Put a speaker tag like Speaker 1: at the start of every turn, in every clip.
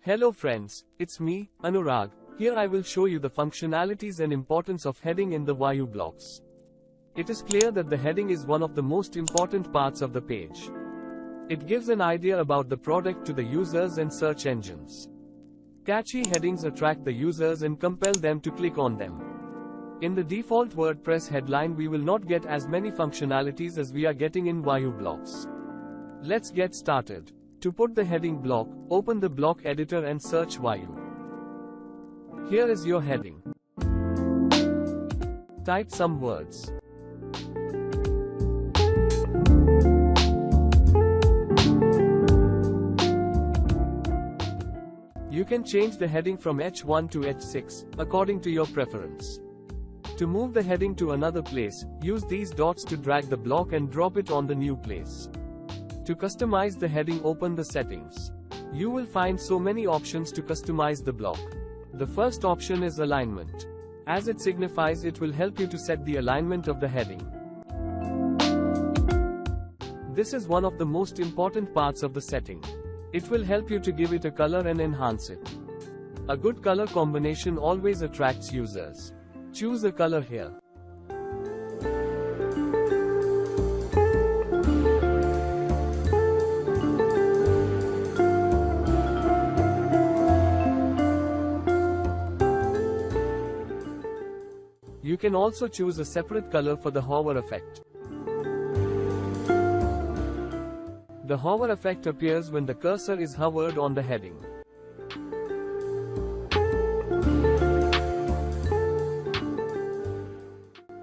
Speaker 1: Hello friends, it's me, Anurag. Here I will show you the functionalities and importance of heading in the Vayu blocks. It is clear that the heading is one of the most important parts of the page. It gives an idea about the product to the users and search engines. Catchy headings attract the users and compel them to click on them. In the default WordPress headline we will not get as many functionalities as we are getting in Vayu blocks. Let's get started. To put the heading block, open the block editor and search Vayu. Here is your heading. Type some words. You can change the heading from H1 to H6, according to your preference. To move the heading to another place, use these dots to drag the block and drop it on the new place. To customize the heading, open the settings. You will find so many options to customize the block. The first option is alignment. As it signifies, it will help you to set the alignment of the heading. This is one of the most important parts of the setting. It will help you to give it a color and enhance it. A good color combination always attracts users. Choose a color here. You can also choose a separate color for the hover effect. The hover effect appears when the cursor is hovered on the heading.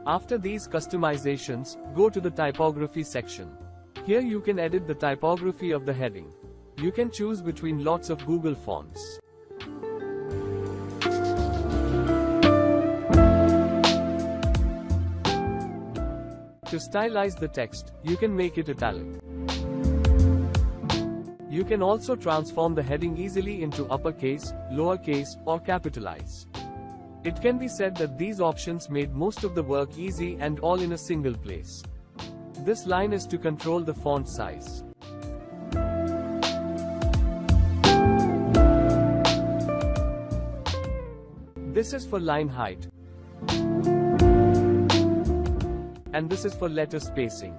Speaker 1: After these customizations, go to the typography section. Here you can edit the typography of the heading. You can choose between lots of Google fonts. To stylize the text, you can make it italic. You can also transform the heading easily into uppercase, lowercase, or capitalize. It can be said that these options made most of the work easy and all in a single place. This line is to control the font size. This is for line height. And this is for letter spacing.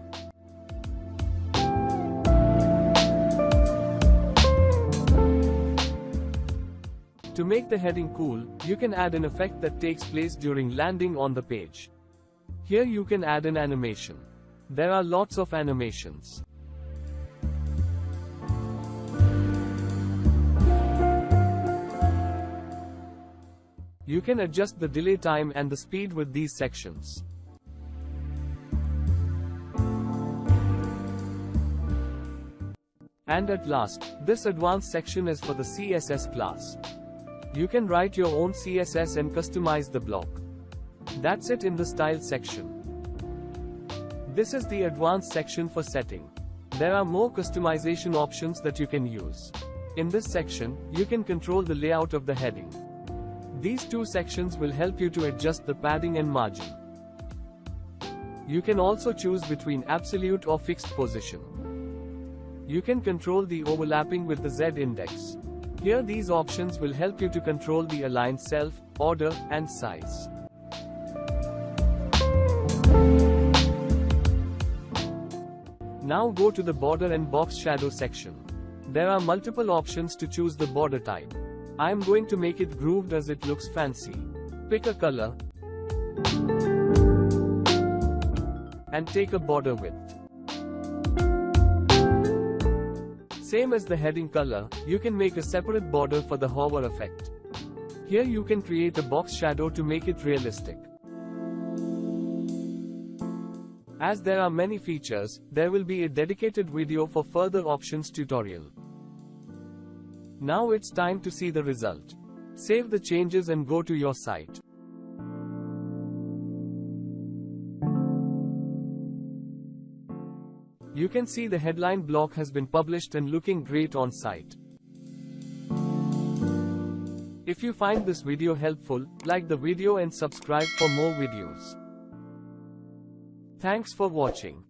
Speaker 1: To make the heading cool, you can add an effect that takes place during landing on the page. Here you can add an animation. There are lots of animations. You can adjust the delay time and the speed with these sections. And at last, this advanced section is for the CSS class. You can write your own CSS and customize the block. That's it in the style section. This is the advanced section for setting. There are more customization options that you can use. In this section, you can control the layout of the heading. These two sections will help you to adjust the padding and margin. You can also choose between absolute or fixed position. You can control the overlapping with the Z index. Here these options will help you to control the align self, order, and size. Now go to the border and box shadow section. There are multiple options to choose the border type. I am going to make it grooved as it looks fancy. Pick a color and take a border width. Same as the heading color, you can make a separate border for the hover effect. Here you can create a box shadow to make it realistic. As there are many features, there will be a dedicated video for further options tutorial. Now it's time to see the result. Save the changes and go to your site. You can see the headline block has been published and looking great on site. If you find this video helpful, like the video and subscribe for more videos. Thanks for watching.